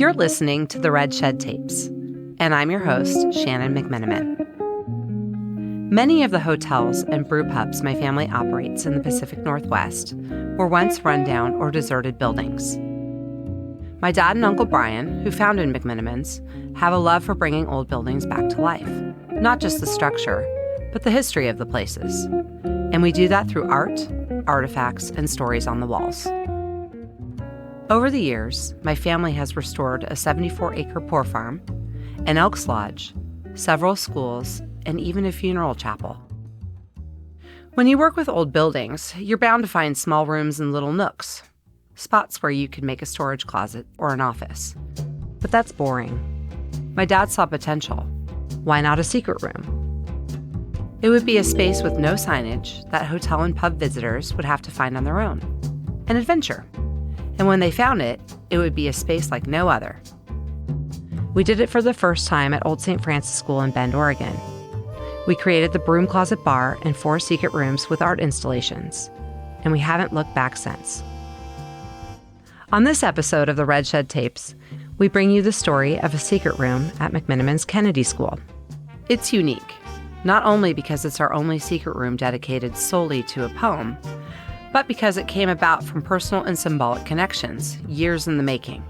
You're listening to the Red Shed Tapes, and I'm your host, Shannon McMenamin. Many of the hotels and brew pubs my family operates in the Pacific Northwest were once rundown or deserted buildings. My dad and Uncle Brian, who founded McMenamins, have a love for bringing old buildings back to life, not just the structure, but the history of the places. And we do that through art, artifacts, and stories on the walls. Over the years, my family has restored a 74-acre poor farm, an Elks Lodge, several schools, and even a funeral chapel. When you work with old buildings, you're bound to find small rooms and little nooks, spots where you could make a storage closet or an office. But that's boring. My dad saw potential. Why not a secret room? It would be a space with no signage that hotel and pub visitors would have to find on their own. An adventure. And when they found it, it would be a space like no other. We did it for the first time at Old St. Francis School in Bend, Oregon. We created the Broom Closet Bar and 4 secret rooms with art installations, and we haven't looked back since. On this episode of the Red Shed Tapes, we bring you the story of a secret room at McMenamins Kennedy School. It's unique, not only because it's our only secret room dedicated solely to a poem, but because it came about from personal and symbolic connections, years in the making.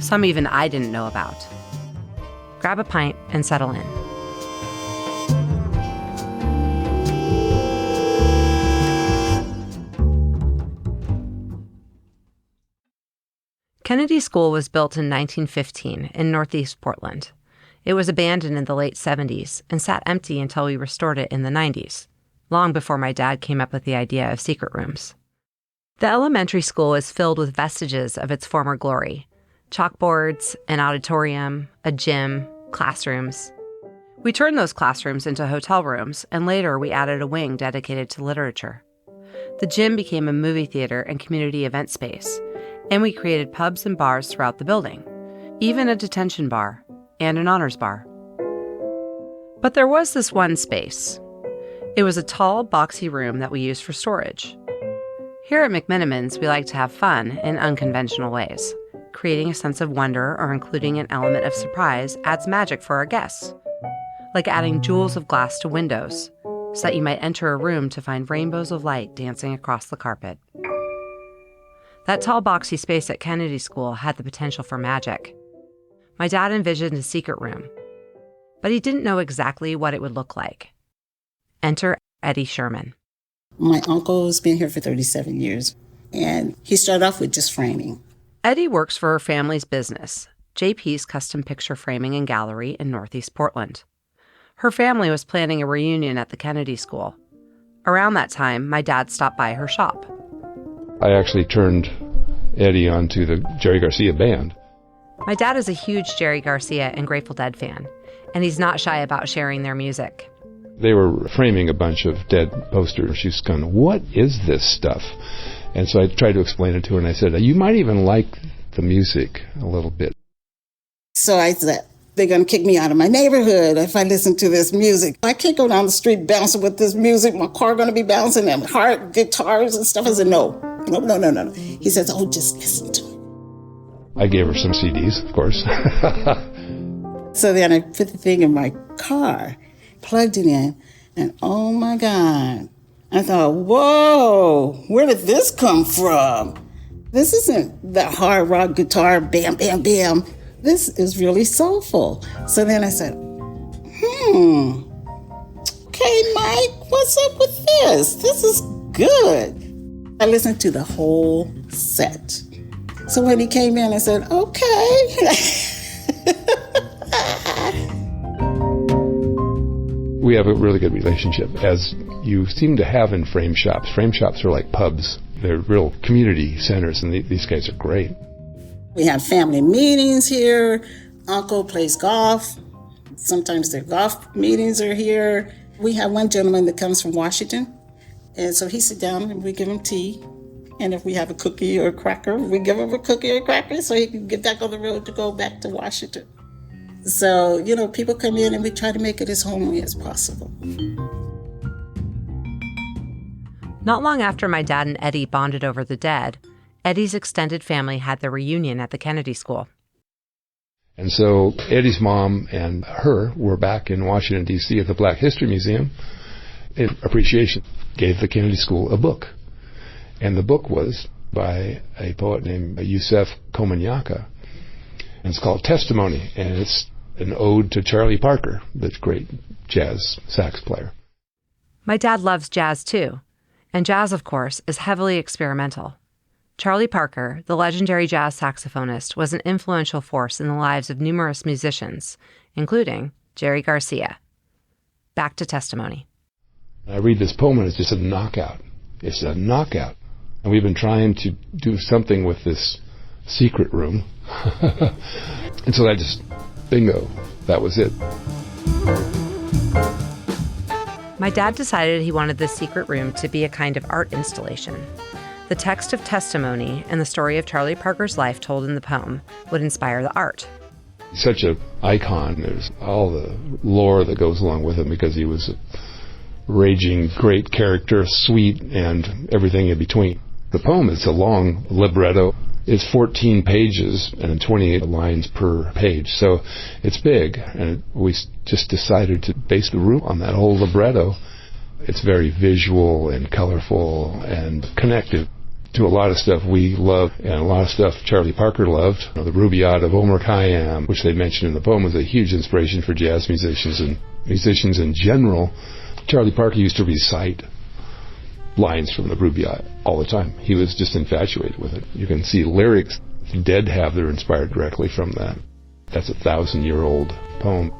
Some even I didn't know about. Grab a pint and settle in. Kennedy School was built in 1915 in Northeast Portland. It was abandoned in the late 70s and sat empty until we restored it in the 90s, long before my dad came up with the idea of secret rooms. The elementary school is filled with vestiges of its former glory: chalkboards, an auditorium, a gym, classrooms. We turned those classrooms into hotel rooms, and later we added a wing dedicated to literature. The gym became a movie theater and community event space, and we created pubs and bars throughout the building, even a detention bar and an honors bar. But there was this one space. It was a tall, boxy room that we used for storage. Here at McMenamins, we like to have fun in unconventional ways. Creating a sense of wonder or including an element of surprise adds magic for our guests, like adding jewels of glass to windows, so that you might enter a room to find rainbows of light dancing across the carpet. That tall, boxy space at Kennedy School had the potential for magic. My dad envisioned a secret room, but he didn't know exactly what it would look like. Enter Eddie Sherman. My uncle's been here for 37 years, and he started off with just framing. Eddie works for her family's business, JP's Custom Picture Framing and Gallery in Northeast Portland. Her family was planning a reunion at the Kennedy School. Around that time, my dad stopped by her shop. I actually turned Eddie onto the Jerry Garcia band. My dad is a huge Jerry Garcia and Grateful Dead fan, and he's not shy about sharing their music. They were framing a bunch of Dead posters. She's going, "What is this stuff?" And so I tried to explain it to her, and I said, "You might even like the music a little bit." So I said, they're going to kick me out of my neighborhood if I listen to this music. I can't go down the street bouncing with this music. My car going to be bouncing and hard guitars and stuff. I said, no. He says, oh, just listen to it. I gave her some CDs, of course. So then I put the thing in my car, plugged it in, and oh my God. I thought, whoa, where did this come from? This isn't that hard rock guitar, bam, bam, bam. This is really soulful. So then I said, okay, Mike, what's up with this? This is good. I listened to the whole set. So when he came in, I said, okay. We have a really good relationship, as you seem to have in frame shops. Frame shops are like pubs. They're real community centers, and these guys are great. We have family meetings here. Uncle plays golf. Sometimes their golf meetings are here. We have one gentleman that comes from Washington, and so he sits down and we give him tea. And if we have a cookie or a cracker, we give him a cookie or a cracker so he can get back on the road to go back to Washington. So, people come in and we try to make it as homely as possible. Not long after my dad and Eddie bonded over the dead, Eddie's extended family had their reunion at the Kennedy School. And so Eddie's mom and her were back in Washington, D.C. at the Black History Museum in appreciation. Gave the Kennedy School a book. And the book was by a poet named Yusef Komunyakaa. And it's called Testimony. And it's an ode to Charlie Parker, the great jazz sax player. My dad loves jazz too. And jazz, of course, is heavily experimental. Charlie Parker, the legendary jazz saxophonist, was an influential force in the lives of numerous musicians, including Jerry Garcia. Back to Testimony. I read this poem and it's just a knockout. It's a knockout. And we've been trying to do something with this secret room. And so I just, bingo, that was it. My dad decided he wanted this secret room to be a kind of art installation. The text of Testimony and the story of Charlie Parker's life told in the poem would inspire the art. He's such an icon. There's all the lore that goes along with him because he was a raging great character, sweet, and everything in between. The poem is a long libretto. It's 14 pages and 28 lines per page, so it's big. And we just decided to base the room on that whole libretto. It's very visual and colorful and connected to a lot of stuff we love and a lot of stuff Charlie Parker loved. The Rubaiyat of Omar Khayyam, which they mentioned in the poem, was a huge inspiration for jazz musicians and musicians in general. Charlie Parker used to recite lines from the Rubaiyat all the time. He was just infatuated with it. You can see lyrics Dead have that are inspired directly from that. That's a 1,000-year-old poem.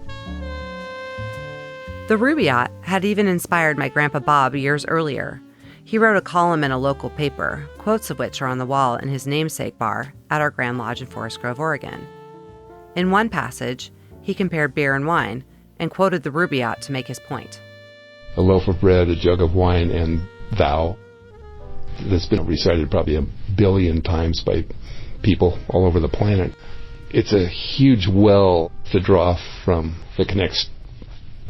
The Rubaiyat had even inspired my Grandpa Bob years earlier. He wrote a column in a local paper, quotes of which are on the wall in his namesake bar at our Grand Lodge in Forest Grove, Oregon. In one passage, he compared beer and wine and quoted the Rubaiyat to make his point. A loaf of bread, a jug of wine, and thou. That's been recited probably 1 billion times by people all over the planet. It's a huge well to draw from that connects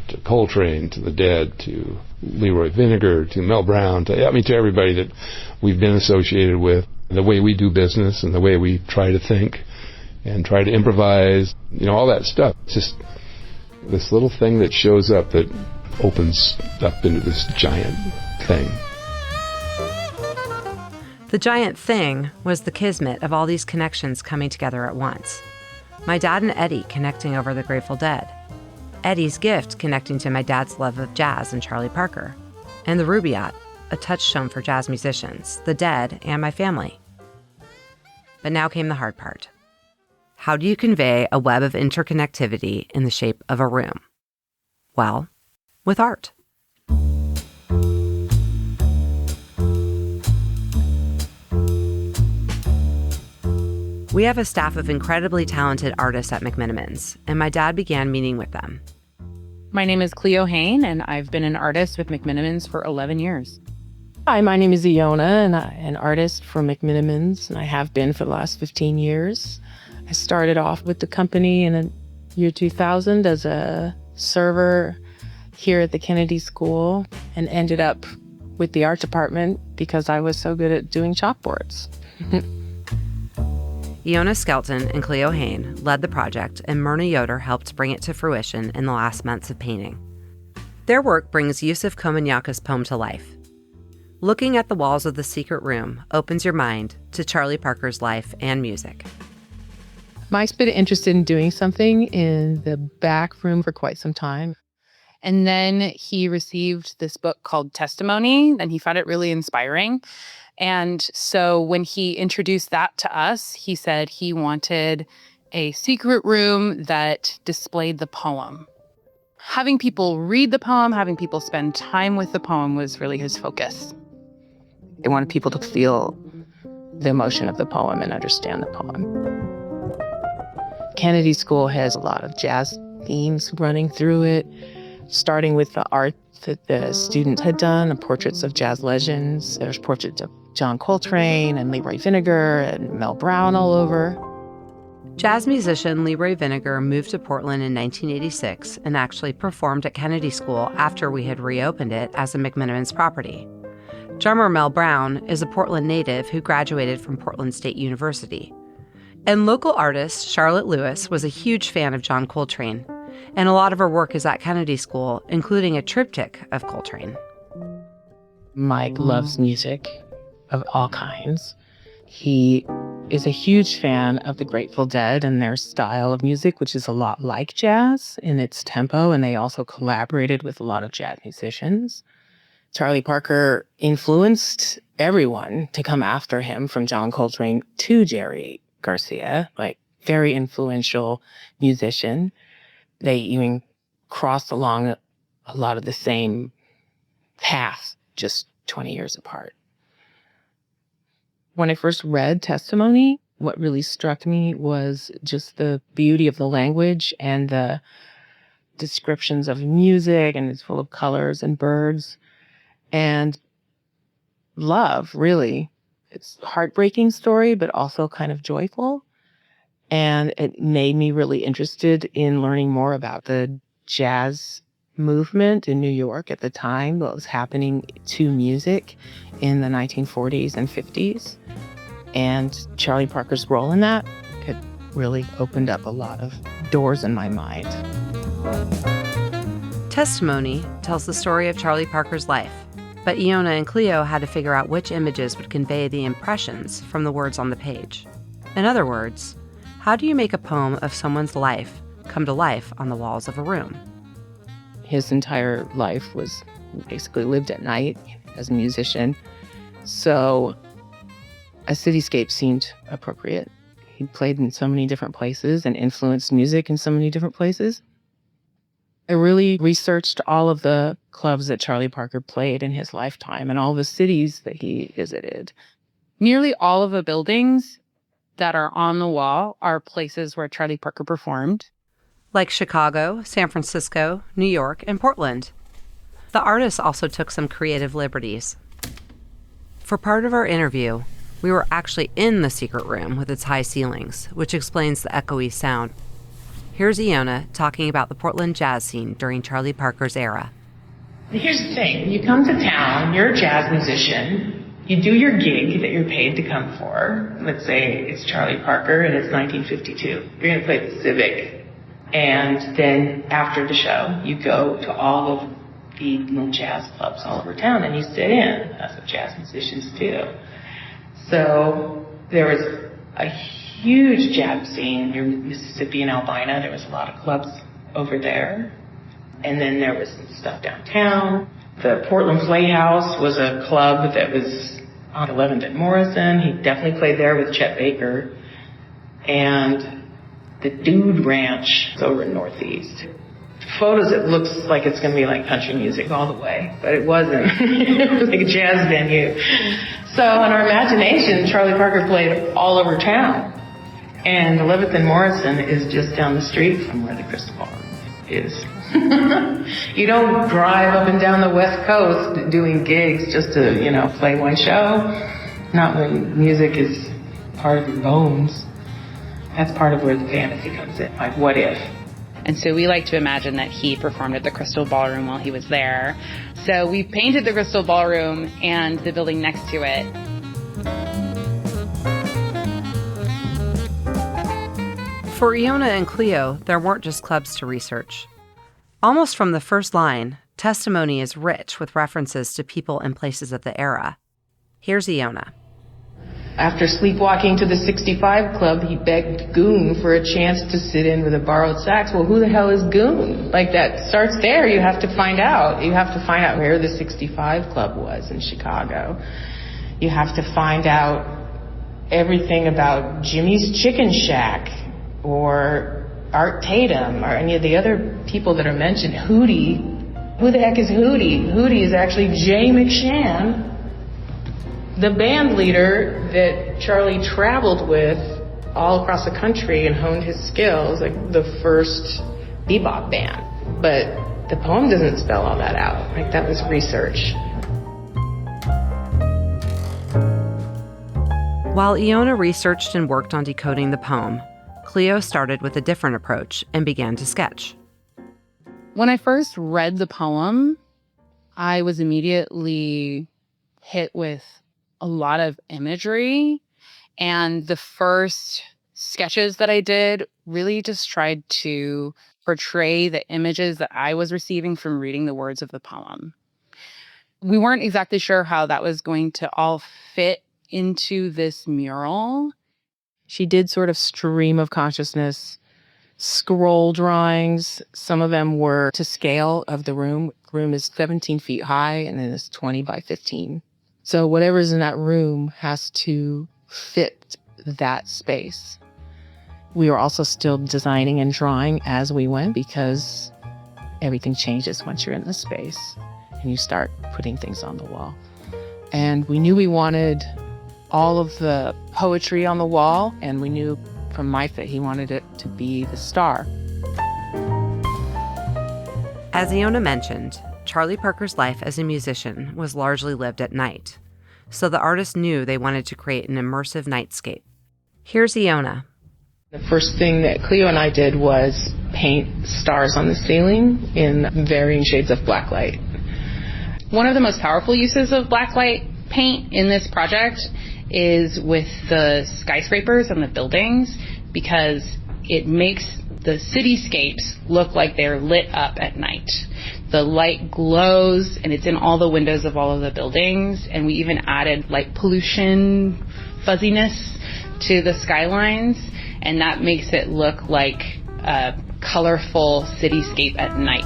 to Coltrane, to the Dead, to Leroy Vinnegar, to Mel Brown, to everybody that we've been associated with, the way we do business and the way we try to think and try to improvise, all that stuff. It's just this little thing that shows up that opens up into this giant thing. The giant thing was the kismet of all these connections coming together at once. My dad and Eddie connecting over the Grateful Dead. Eddie's gift connecting to my dad's love of jazz and Charlie Parker. And the Rubaiyat, a touchstone for jazz musicians, the Dead, and my family. But now came the hard part. How do you convey a web of interconnectivity in the shape of a room? Well, with art. We have a staff of incredibly talented artists at McMenamins, and my dad began meeting with them. My name is Cleo Hain, and I've been an artist with McMenamins for 11 years. Hi, my name is Iona, and I'm an artist for McMenamins, and I have been for the last 15 years. I started off with the company in the year 2000 as a server here at the Kennedy School and ended up with the art department because I was so good at doing chalkboards. Iona Skelton and Cleo Hain led the project, and Myrna Yoder helped bring it to fruition in the last months of painting. Their work brings Yusef Komunyakaa's poem to life. Looking at the walls of the secret room opens your mind to Charlie Parker's life and music. Mike's been interested in doing something in the back room for quite some time. And then he received this book called Testimony, and he found it really inspiring. And so when he introduced that to us, he said he wanted a secret room that displayed the poem. Having people read the poem, having people spend time with the poem was really his focus. He wanted people to feel the emotion of the poem and understand the poem. Kennedy School has a lot of jazz themes running through it, starting with the art that the students had done, portraits of jazz legends. There's portraits of John Coltrane and Leroy Vinnegar and Mel Brown all over. Jazz musician Leroy Vinnegar moved to Portland in 1986 and actually performed at Kennedy School after we had reopened it as a McMenamins property. Drummer Mel Brown is a Portland native who graduated from Portland State University. And local artist Charlotte Lewis was a huge fan of John Coltrane, and a lot of her work is at Kennedy School, including a triptych of Coltrane. Mike loves music of all kinds. He is a huge fan of the Grateful Dead and their style of music, which is a lot like jazz in its tempo, and they also collaborated with a lot of jazz musicians. Charlie Parker influenced everyone to come after him, from John Coltrane to Jerry Garcia, like very influential musician. They even crossed along a lot of the same path, just 20 years apart. When I first read Testimony, what really struck me was just the beauty of the language and the descriptions of music, and it's full of colors and birds and love, really. It's a heartbreaking story, but also kind of joyful. And it made me really interested in learning more about the jazz movement in New York at the time, what was happening to music in the 1940s and 50s. And Charlie Parker's role in that, it really opened up a lot of doors in my mind. Testimony tells the story of Charlie Parker's life, but Iona and Cleo had to figure out which images would convey the impressions from the words on the page. In other words, how do you make a poem of someone's life come to life on the walls of a room? His entire life was basically lived at night as a musician. So a cityscape seemed appropriate. He played in so many different places and influenced music in so many different places. I really researched all of the clubs that Charlie Parker played in his lifetime and all the cities that he visited. Nearly all of the buildings that are on the wall are places where Charlie Parker performed. Like Chicago, San Francisco, New York, and Portland. The artist also took some creative liberties. For part of our interview, we were actually in the secret room with its high ceilings, which explains the echoey sound. Here's Iona talking about the Portland jazz scene during Charlie Parker's era. Here's the thing. When you come to town, you're a jazz musician. You do your gig that you're paid to come for. Let's say it's Charlie Parker and it's 1952. You're going to play at the Civic. And then after the show, you go to all of the little jazz clubs all over town and you sit in. That's what jazz musicians do. So there was a huge jazz scene in Mississippi and Albina. There was a lot of clubs over there. And then there was some stuff downtown. The Portland Playhouse was a club that was on 11th and Morrison. He definitely played there with Chet Baker. And the Dude Ranch is over in Northeast. Photos, it looks like it's going to be like country music all the way, but it wasn't. It was like a jazz venue. So in our imagination, Charlie Parker played all over town. And 11th and Morrison is just down the street from where the Crystal Ballroom is. You don't drive up and down the West Coast doing gigs just to, play one show. Not when music is part of your bones. That's part of where the fantasy comes in. Like, what if? And so we like to imagine that he performed at the Crystal Ballroom while he was there. So we painted the Crystal Ballroom and the building next to it. For Iona and Cleo, there weren't just clubs to research. Almost from the first line, Testimony is rich with references to people and places of the era. Here's Iona. After sleepwalking to the 65 Club, he begged Goon for a chance to sit in with a borrowed sax. Well, who the hell is Goon? Like, that starts there. You have to find out. You have to find out where the 65 Club was in Chicago. You have to find out everything about Jimmy's Chicken Shack or Art Tatum or any of the other people that are mentioned. Hootie. Who the heck is Hootie? Hootie is actually Jay McShann, the band leader that Charlie traveled with all across the country and honed his skills, like the first bebop band. But the poem doesn't spell all that out. Like, that was research. While Iona researched and worked on decoding the poem, Cleo started with a different approach and began to sketch. When I first read the poem, I was immediately hit with a lot of imagery. And the first sketches that I did really just tried to portray the images that I was receiving from reading the words of the poem. We weren't exactly sure how that was going to all fit into this mural. She did sort of stream of consciousness scroll drawings. Some of them were to scale of the room. The room is 17 feet high and then it's 20 by 15. So whatever's in that room has to fit that space. We were also still designing and drawing as we went because everything changes once you're in the space and you start putting things on the wall. And we knew we wanted all of the poetry on the wall, and we knew from Mike that he wanted it to be the star. As Iona mentioned, Charlie Parker's life as a musician was largely lived at night, so the artist knew they wanted to create an immersive nightscape. Here's Iona. The first thing that Cleo and I did was paint stars on the ceiling in varying shades of black light. One of the most powerful uses of blacklight paint in this project is with the skyscrapers and the buildings, because it makes the cityscapes look like they're lit up at night. The light glows and it's in all the windows of all of the buildings, and we even added light pollution fuzziness to the skylines, and that makes it look like a colorful cityscape at night.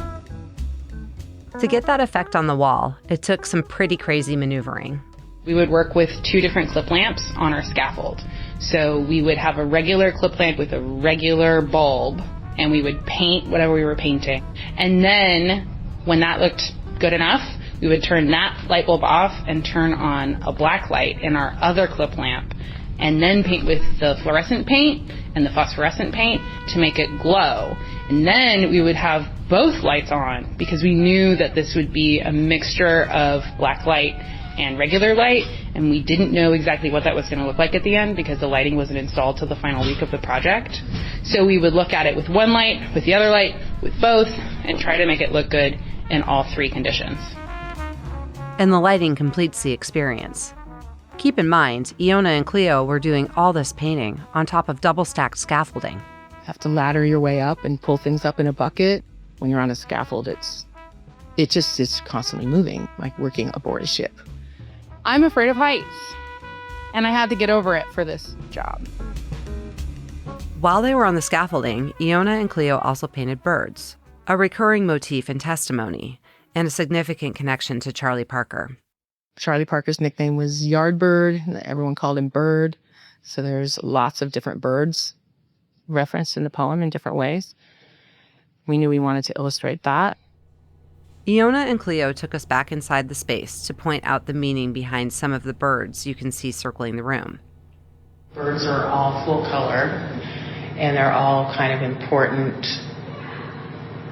To get that effect on the wall, it took some pretty crazy maneuvering. We would work with 2 different clip lamps on our scaffold. So we would have a regular clip lamp with a regular bulb, and we would paint whatever we were painting. And then when that looked good enough, we would turn that light bulb off and turn on a black light in our other clip lamp, and then paint with the fluorescent paint and the phosphorescent paint to make it glow. And then we would have both lights on because we knew that this would be a mixture of black light and regular light, and we didn't know exactly what that was going to look like at the end because the lighting wasn't installed till the final week of the project. So we would look at it with one light, with the other light, with both, and try to make it look good in all 3 conditions. And the lighting completes the experience. Keep in mind, Iona and Cleo were doing all this painting on top of double-stacked scaffolding. You have to ladder your way up and pull things up in a bucket. When you're on a scaffold, it's constantly moving, like working aboard a ship. I'm afraid of heights, and I had to get over it for this job. While they were on the scaffolding, Iona and Cleo also painted birds, a recurring motif in Testimony, and a significant connection to Charlie Parker. Charlie Parker's nickname was Yardbird, and everyone called him Bird. So there's lots of different birds referenced in the poem in different ways. We knew we wanted to illustrate that. Iona and Cleo took us back inside the space to point out the meaning behind some of the birds you can see circling the room. Birds are all full color, and they're all kind of important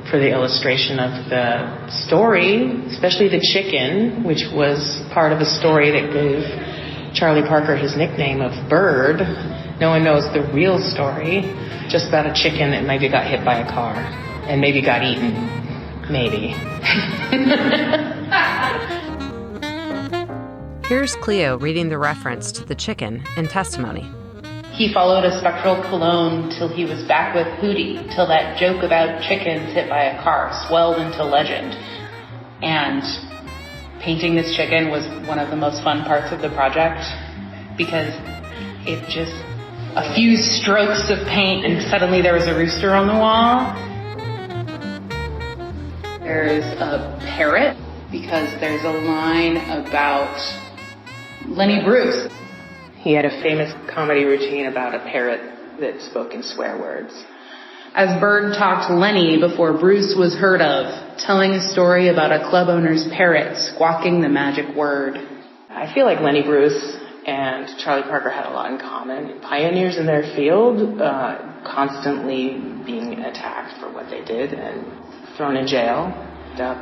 for the illustration of the story, especially the chicken, which was part of a story that gave Charlie Parker his nickname of Bird. No one knows the real story, just about a chicken that maybe got hit by a car and maybe got eaten. Maybe. Here's Cleo reading the reference to the chicken in Testimony. He followed a spectral cologne till he was back with Hootie, till that joke about chickens hit by a car swelled into legend. And painting this chicken was one of the most fun parts of the project because it just, a few strokes of paint and suddenly there was a rooster on the wall. There's a parrot because there's a line about Lenny Bruce. He had a famous comedy routine about a parrot that spoke in swear words. As Bird talked to Lenny before Bruce was heard of, telling a story about a club owner's parrot squawking the magic word. I feel like Lenny Bruce and Charlie Parker had a lot in common. Pioneers in their field, constantly being attacked for what they did and thrown in jail.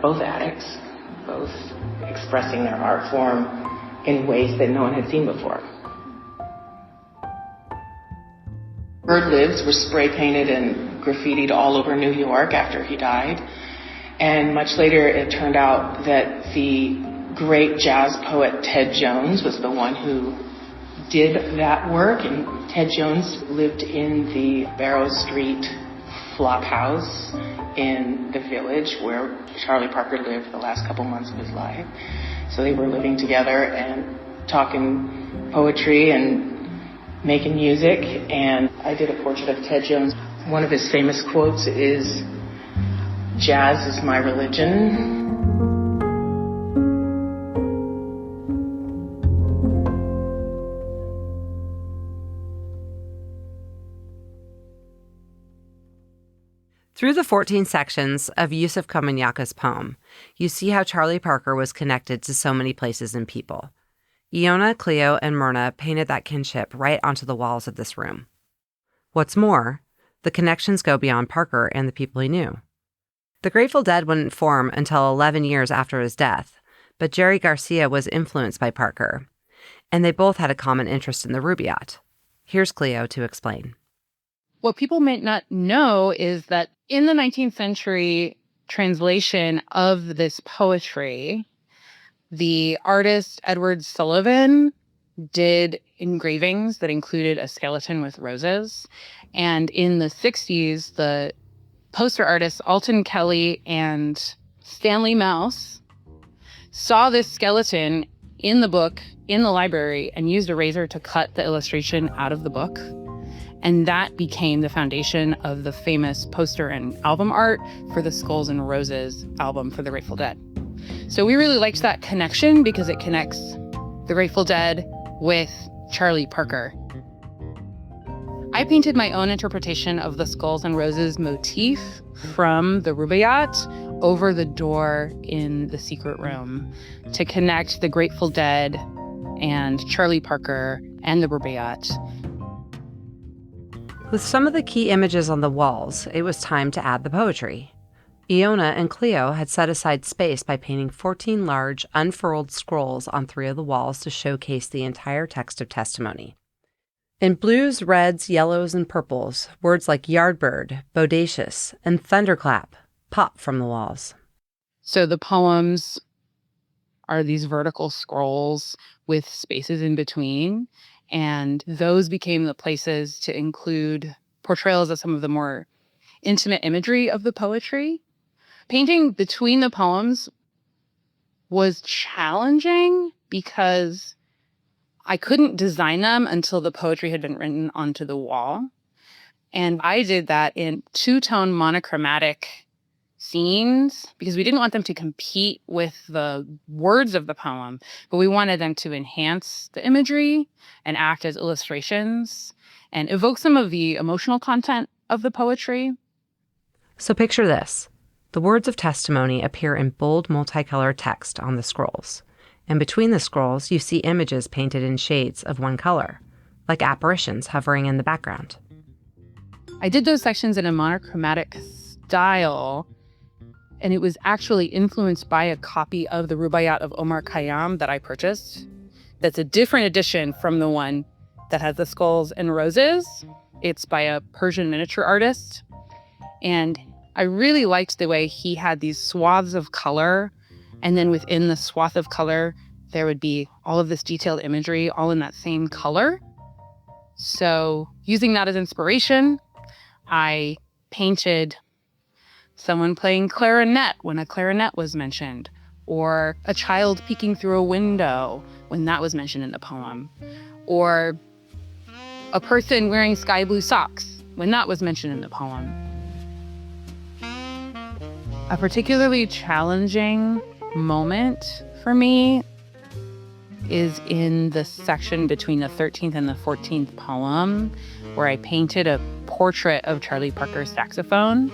Both addicts, both expressing their art form in ways that no one had seen before. Bird lives were spray painted and graffitied all over New York after he died. And much later it turned out that the great jazz poet Ted Jones was the one who did that work, and Ted Jones lived in the Barrow Street flop house in the Village where Charlie Parker lived the last couple months of his life. So they were living together and talking poetry and making music, and I did a portrait of Ted Jones. One of his famous quotes is, "Jazz is my religion." Through the 14 sections of Yusuf Komunyaka's poem, you see how Charlie Parker was connected to so many places and people. Iona, Cleo, and Myrna painted that kinship right onto the walls of this room. What's more, the connections go beyond Parker and the people he knew. The Grateful Dead wouldn't form until 11 years after his death, but Jerry Garcia was influenced by Parker, and they both had a common interest in the Rubaiyat. Here's Cleo to explain. What people may not know is that in the 19th century translation of this poetry, the artist Edward Sullivan did engravings that included a skeleton with roses. And in the 60s, the poster artists Alton Kelly and Stanley Mouse saw this skeleton in the book in the library and used a razor to cut the illustration out of the book. And that became the foundation of the famous poster and album art for the Skulls and Roses album for the Grateful Dead. So we really liked that connection because it connects the Grateful Dead with Charlie Parker. I painted my own interpretation of the Skulls and Roses motif from the Rubaiyat over the door in the secret room to connect the Grateful Dead and Charlie Parker and the Rubaiyat. With some of the key images on the walls, it was time to add the poetry. Iona and Cleo had set aside space by painting 14 large, unfurled scrolls on 3 of the walls to showcase the entire text of testimony. In blues, reds, yellows, and purples, words like yardbird, bodacious, and thunderclap pop from the walls. So the poems are these vertical scrolls with spaces in between. And those became the places to include portrayals of some of the more intimate imagery of the poetry. Painting between the poems was challenging because I couldn't design them until the poetry had been written onto the wall. And I did that in 2-tone monochromatic scenes because we didn't want them to compete with the words of the poem, but we wanted them to enhance the imagery and act as illustrations and evoke some of the emotional content of the poetry. So picture this. The words of testimony appear in bold multicolored text on the scrolls. And between the scrolls, you see images painted in shades of one color, like apparitions hovering in the background. I did those sections in a monochromatic style, and it was actually influenced by a copy of the Rubaiyat of Omar Khayyam that I purchased. That's a different edition from the one that has the Skulls and Roses. It's by a Persian miniature artist. And I really liked the way he had these swaths of color. And then within the swath of color, there would be all of this detailed imagery all in that same color. So using that as inspiration, I painted someone playing clarinet when a clarinet was mentioned, or a child peeking through a window when that was mentioned in the poem, or a person wearing sky blue socks when that was mentioned in the poem. A particularly challenging moment for me is in the section between the 13th and the 14th poem, where I painted a portrait of Charlie Parker's saxophone.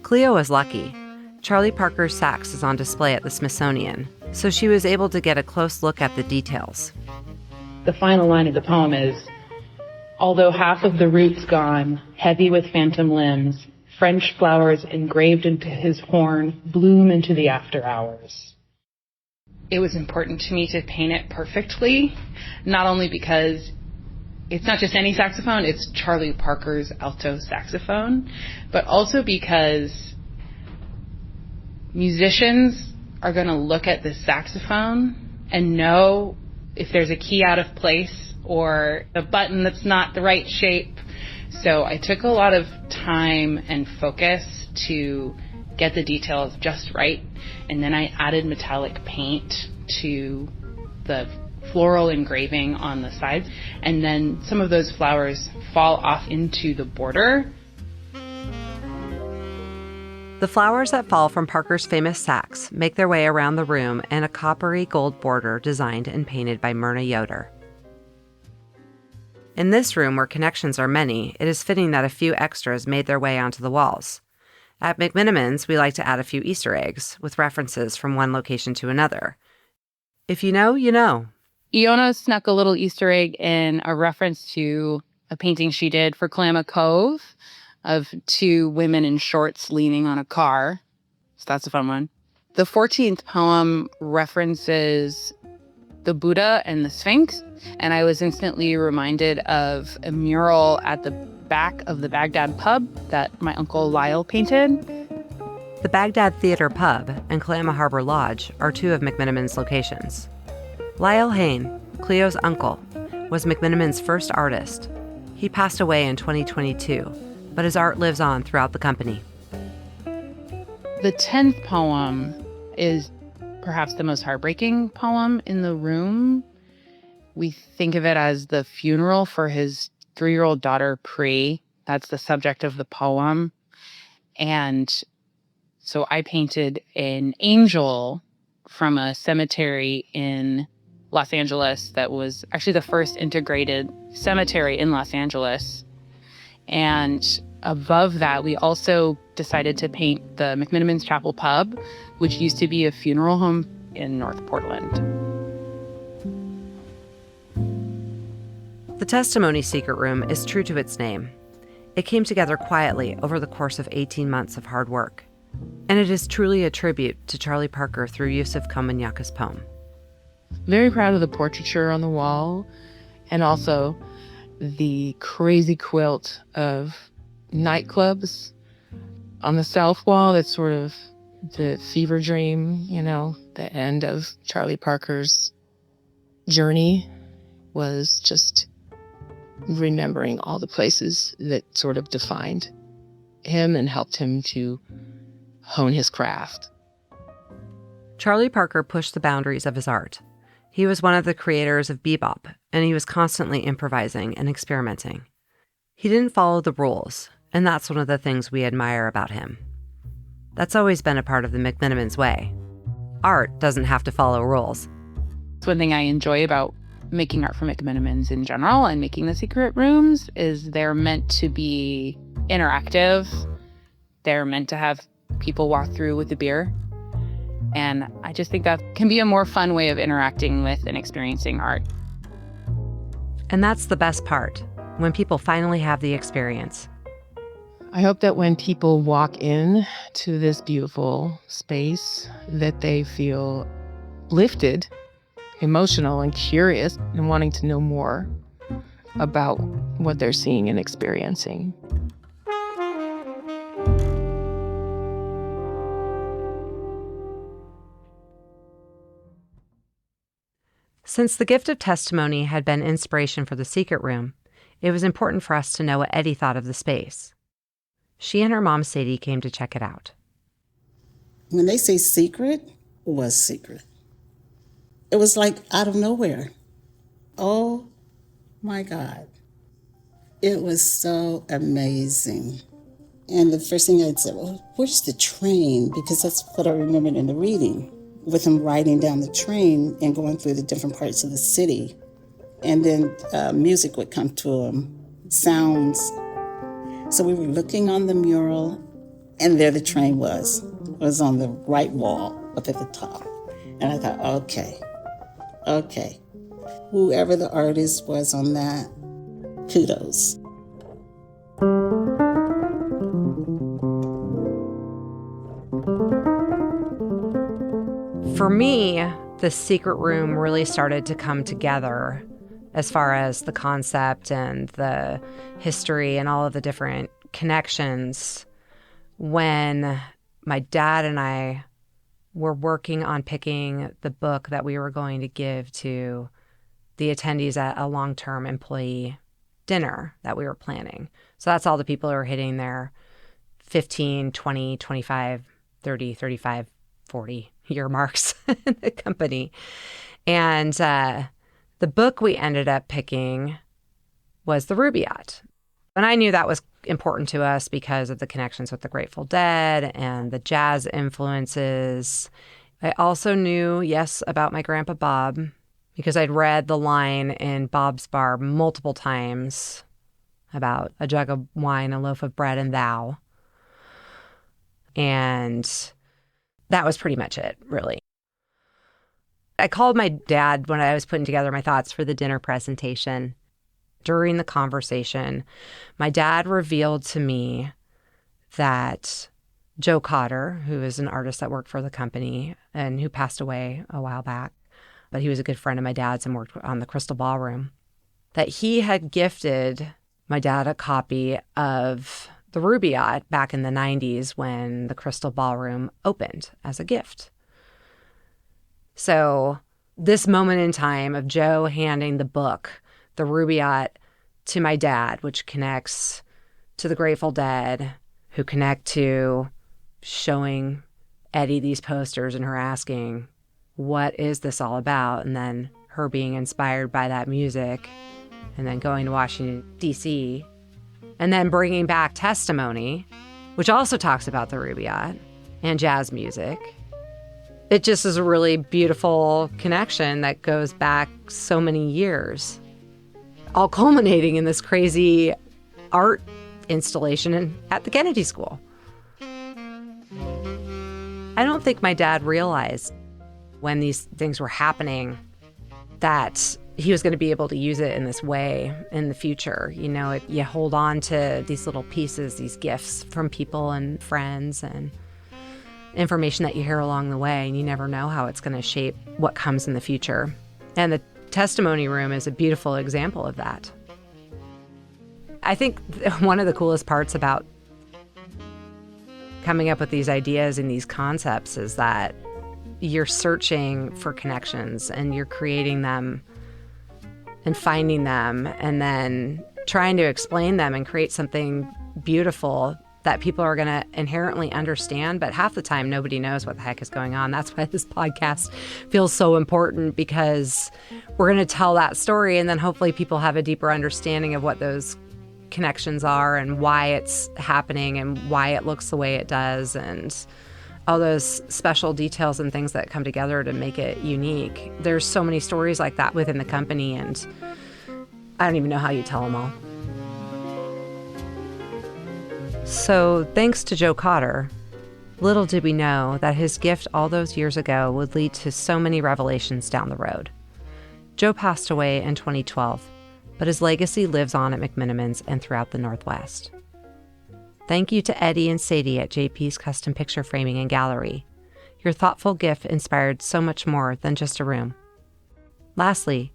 Cleo was lucky. Charlie Parker's sax is on display at the Smithsonian, so she was able to get a close look at the details. The final line of the poem is, "Although half of the root's gone, heavy with phantom limbs, French flowers engraved into his horn bloom into the after hours." It was important to me to paint it perfectly, not only because it's not just any saxophone, it's Charlie Parker's alto saxophone, but also because musicians are going to look at the saxophone and know if there's a key out of place or a button that's not the right shape. So I took a lot of time and focus to get the details just right. And then I added metallic paint to the floral engraving on the sides. And then some of those flowers fall off into the border. The flowers that fall from Parker's famous sacks make their way around the room in a coppery gold border designed and painted by Myrna Yoder. In this room, where connections are many, it is fitting that a few extras made their way onto the walls. At McMenamins, we like to add a few Easter eggs with references from one location to another. If you know, you know. Iona snuck a little Easter egg in a reference to a painting she did for Kalama Cove of two women in shorts leaning on a car. So that's a fun one. The 14th poem references the Buddha and the Sphinx, and I was instantly reminded of a mural at the back of the Baghdad pub that my uncle Lyle painted. The Baghdad Theater Pub and Kalama Harbor Lodge are two of McMenamins' locations. Lyle Hain, Cleo's uncle, was McMenamins' first artist. He passed away in 2022, but his art lives on throughout the company. The 10th poem is perhaps the most heartbreaking poem in the room. We think of it as the funeral for his 3-year-old daughter, Pri. That's the subject of the poem. And so I painted an angel from a cemetery in Los Angeles that was actually the first integrated cemetery in Los Angeles. And above that, we also decided to paint the McMenamins Chapel Pub, which used to be a funeral home in North Portland. The Testimony Secret Room is true to its name. It came together quietly over the course of 18 months of hard work. And it is truly a tribute to Charlie Parker through use of Komunyaku's poem. Very proud of the portraiture on the wall, and also the crazy quilt of nightclubs on the south wall. That's sort of the fever dream, the end of Charlie Parker's journey was just remembering all the places that sort of defined him and helped him to hone his craft. Charlie Parker pushed the boundaries of his art. He was one of the creators of bebop, and he was constantly improvising and experimenting. He didn't follow the rules, and that's one of the things we admire about him. That's always been a part of the McMenamins way. Art doesn't have to follow rules. One thing I enjoy about making art for McMenamins in general and making the secret rooms is they're meant to be interactive. They're meant to have people walk through with a beer. And I just think that can be a more fun way of interacting with and experiencing art. And that's the best part, when people finally have the experience. I hope that when people walk in to this beautiful space, that they feel lifted, emotional, and curious, and wanting to know more about what they're seeing and experiencing. Since the gift of testimony had been inspiration for the secret room, it was important for us to know what Eddie thought of the space. She and her mom, Sadie, came to check it out. When they say secret, it was secret. It was like out of nowhere. Oh my God. It was so amazing. And the first thing I'd say, well, where's the train? Because that's what I remembered in the reading, with him riding down the train and going through the different parts of the city. And then music would come to him, sounds. So we were looking on the mural, and there the train was. It was on the right wall, up at the top. And I thought, okay. Whoever the artist was on that, kudos. For me, the secret room really started to come together as far as the concept and the history and all of the different connections when my dad and I were working on picking the book that we were going to give to the attendees at a long-term employee dinner that we were planning. So that's all the people who are hitting their 15, 20, 25, 30, 35, 40 year marks in the company. And the book we ended up picking was The Rubaiyat. And I knew that was important to us because of the connections with the Grateful Dead and the jazz influences. I also knew, yes, about my grandpa Bob, because I'd read the line in Bob's Bar multiple times about a jug of wine, a loaf of bread, and thou. And that was pretty much it, really. I called my dad when I was putting together my thoughts for the dinner presentation. During the conversation, my dad revealed to me that Joe Cotter, who is an artist that worked for the company and who passed away a while back, but he was a good friend of my dad's and worked on the Crystal Ballroom, that he had gifted my dad a copy of The Rubaiyat back in the 90s when the Crystal Ballroom opened as a gift. So this moment in time of Joe handing the book, The Rubaiyat, to my dad, which connects to the Grateful Dead, who connect to showing Eddie these posters and her asking, what is this all about? And then her being inspired by that music and then going to Washington, D.C., and then bringing back Testimony, which also talks about the Rubaiyat and jazz music. It just is a really beautiful connection that goes back so many years, all culminating in this crazy art installation at the Kennedy School. I don't think my dad realized when these things were happening that he was going to be able to use it in this way in the future. You know, you hold on to these little pieces, these gifts from people and friends and information that you hear along the way, and you never know how it's going to shape what comes in the future. And the Testimony Room is a beautiful example of that. I think one of the coolest parts about coming up with these ideas and these concepts is that you're searching for connections and you're creating them and finding them and then trying to explain them and create something beautiful that people are going to inherently understand. But half the time, nobody knows what the heck is going on. That's why this podcast feels so important, because we're going to tell that story and then hopefully people have a deeper understanding of what those connections are and why it's happening and why it looks the way it does and all those special details and things that come together to make it unique. There's so many stories like that within the company, and I don't even know how you tell them all. So thanks to Joe Cotter, little did we know that his gift all those years ago would lead to so many revelations down the road. Joe passed away in 2012, but his legacy lives on at McMenamins and throughout the Northwest. Thank you to Eddie and Sadie at JP's Custom Picture Framing and Gallery. Your thoughtful gift inspired so much more than just a room. Lastly,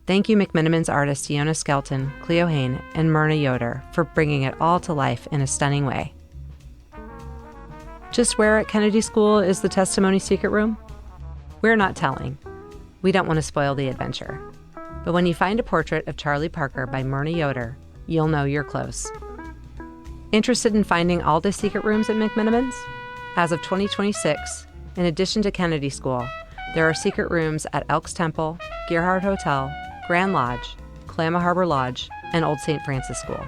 thank you McMenamins artists Iona Skelton, Cleo Hain, and Myrna Yoder for bringing it all to life in a stunning way. Just where at Kennedy School is the Testimony Secret Room? We're not telling. We don't want to spoil the adventure. But when you find a portrait of Charlie Parker by Myrna Yoder, you'll know you're close. Interested in finding all the secret rooms at McMenamins? As of 2026, in addition to Kennedy School, there are secret rooms at Elks Temple, Gerhard Hotel, Grand Lodge, Kalama Harbor Lodge, and Old St. Francis School.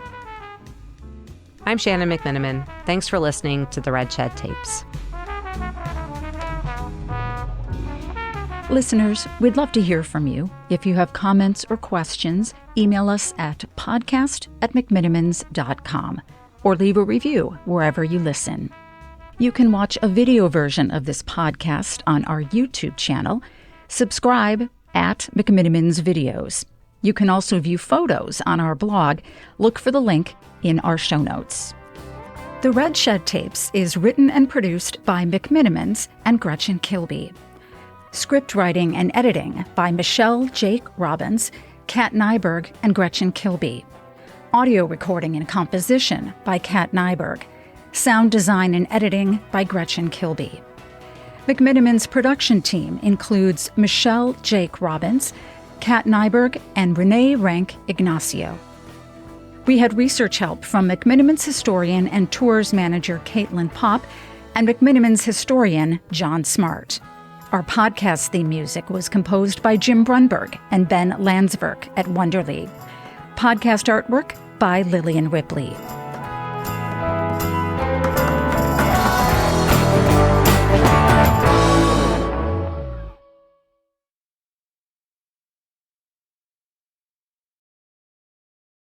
I'm Shannon McMenamin. Thanks for listening to the Red Shed Tapes. Listeners, we'd love to hear from you. If you have comments or questions, email us at podcast@mcmenamins.com or leave a review wherever you listen. You can watch a video version of this podcast on our YouTube channel. Subscribe at McMenamins Videos. You can also view photos on our blog. Look for the link in our show notes. The Red Shed Tapes is written and produced by McMenamins and Gretchen Kilby. Script writing and editing by Michelle Jake Robbins, Kat Nyberg, and Gretchen Kilby. Audio recording and composition by Kat Nyberg. Sound design and editing by Gretchen Kilby. McMenamins' production team includes Michelle Jake Robbins, Kat Nyberg, and Renee Rank Ignacio. We had research help from McMenamins historian and tours manager Caitlin Popp and McMenamins historian John Smart. Our podcast theme music was composed by Jim Brunberg and Ben Landsverk at Wonderly. Podcast artwork by Lillian Ripley.